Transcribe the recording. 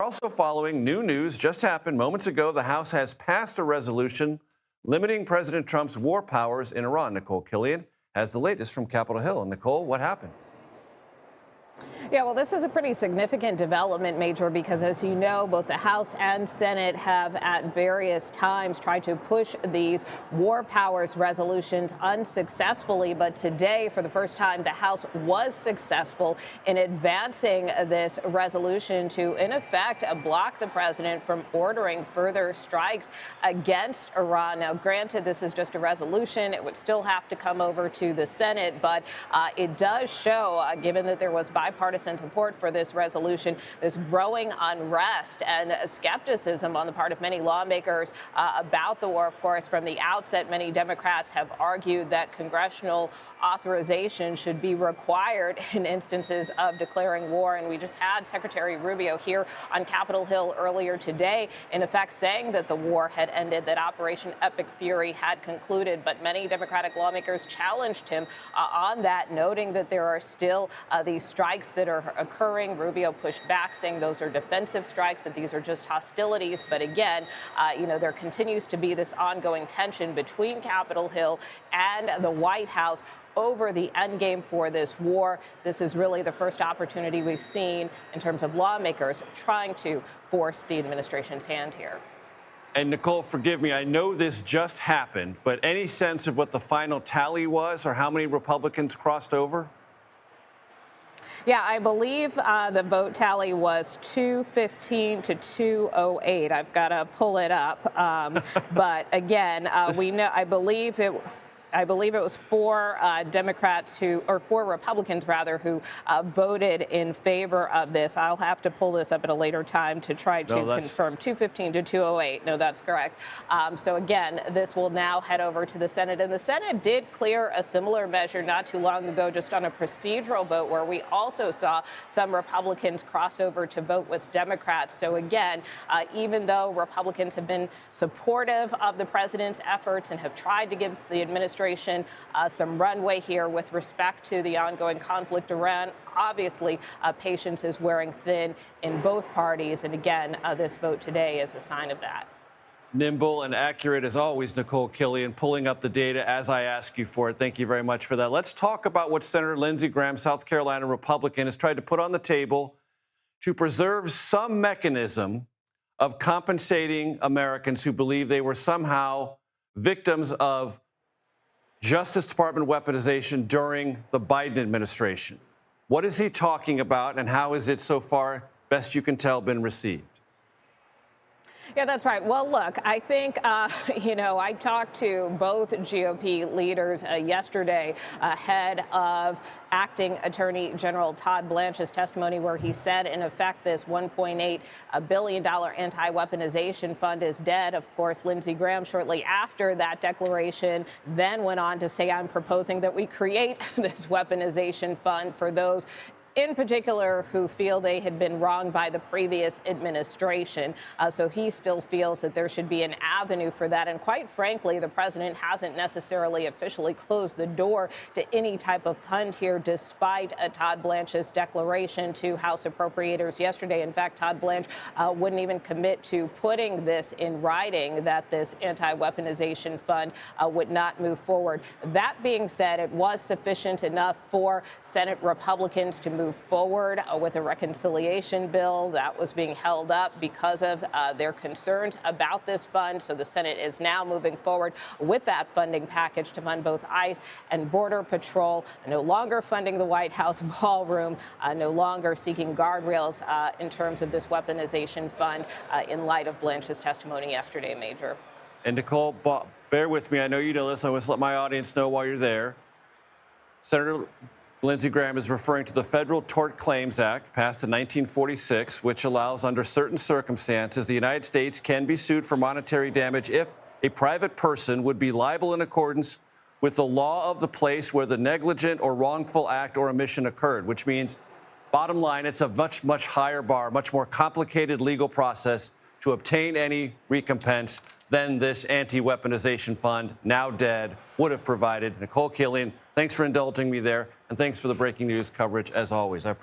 Also following new news just happened moments ago. The House has passed a resolution limiting President Trump's war powers in Iran. Nicole Killian has the latest from Capitol Hill. And Nicole, what happened? Yeah, well, this is a pretty significant development, Major, because as you know, both the House and Senate have at various times tried to push these war powers resolutions unsuccessfully. But today, for the first time, the House was successful in advancing this resolution to, in effect, block the president from ordering further strikes against Iran. Now, granted, this is just a resolution. It would still have to come over to the Senate, but it does show, given that there was bipartisan support for this resolution, this growing unrest and skepticism on the part of many lawmakers about the war. Of course, from the outset, many Democrats have argued that congressional authorization should be required in instances of declaring war. And we just had Secretary Rubio here on Capitol Hill earlier today, in effect saying that the war had ended, that Operation Epic Fury had concluded. But many Democratic lawmakers challenged him on that, noting that there are still these strikes that are occurring. Rubio pushed back, saying those are defensive strikes, that these are just hostilities. But again, there continues to be this ongoing tension between Capitol Hill and the White House over the endgame for this war. This is really the first opportunity we've seen in terms of lawmakers trying to force the administration's hand here. And Nicole, forgive me, I know this just happened, but any sense of what the final tally was or how many Republicans crossed over? Yeah, I believe the vote tally was 215 to 208. I've got to pull it up. But again, we know, I believe it was four Republicans rather, who voted in favor of this. I'll have to pull this up at a later time to try to confirm. 215 to 208. No, that's correct. So again, this will now head over to the Senate. And the Senate did clear a similar measure not too long ago, just on a procedural vote, where we also saw some Republicans cross over to vote with Democrats. So again, even though Republicans have been supportive of the president's efforts and have tried to give the administration some runway here with respect to the ongoing conflict around, obviously, patience is wearing thin in both parties. And again, this vote today is a sign of that. Nimble and accurate as always, Nicole Killian, pulling up the data as I ask you for it. Thank you very much for that. Let's talk about what Senator Lindsey Graham, South Carolina Republican, has tried to put on the table to preserve some mechanism of compensating Americans who believe they were somehow victims of Justice Department weaponization during the Biden administration. What is he talking about, and how is it so far, best you can tell, been received? Yeah, that's right. Well, look, I think, I talked to both GOP leaders yesterday ahead of Acting Attorney General Todd Blanche's testimony, where he said, in effect, this $1.8 billion anti-weaponization fund is dead. Of course, Lindsey Graham, shortly after that declaration, then went on to say, I'm proposing that we create this weaponization fund for those in particular who feel they had been wronged by the previous administration. So he still feels that there should be an avenue for that. And quite frankly, the president hasn't necessarily officially closed the door to any type of fund here, despite Todd Blanche's declaration to House appropriators yesterday. In fact, Todd Blanche wouldn't even commit to putting this in writing, that this anti-weaponization fund would not move forward. That being said, it was sufficient enough for Senate Republicans to move forward with a reconciliation bill that was being held up because of their concerns about this fund. So the Senate is now moving forward with that funding package to fund both ICE and Border Patrol, no longer funding the White House ballroom, no longer seeking guardrails in terms of this weaponization fund in light of Blanche's testimony yesterday, Major. And Nicole, bear with me. I know you know this. I want to let my audience know while you're there. Senator Lindsey Graham is referring to the Federal Tort Claims Act, passed in 1946, which allows, under certain circumstances, the United States can be sued for monetary damage if a private person would be liable in accordance with the law of the place where the negligent or wrongful act or omission occurred, which means, bottom line, it's a much, much higher bar, much more complicated legal process to obtain any recompense than this anti-weaponization fund, now dead, would have provided. Nicole Killian, thanks for indulging me there, and thanks for the breaking news coverage as always. I appreciate it.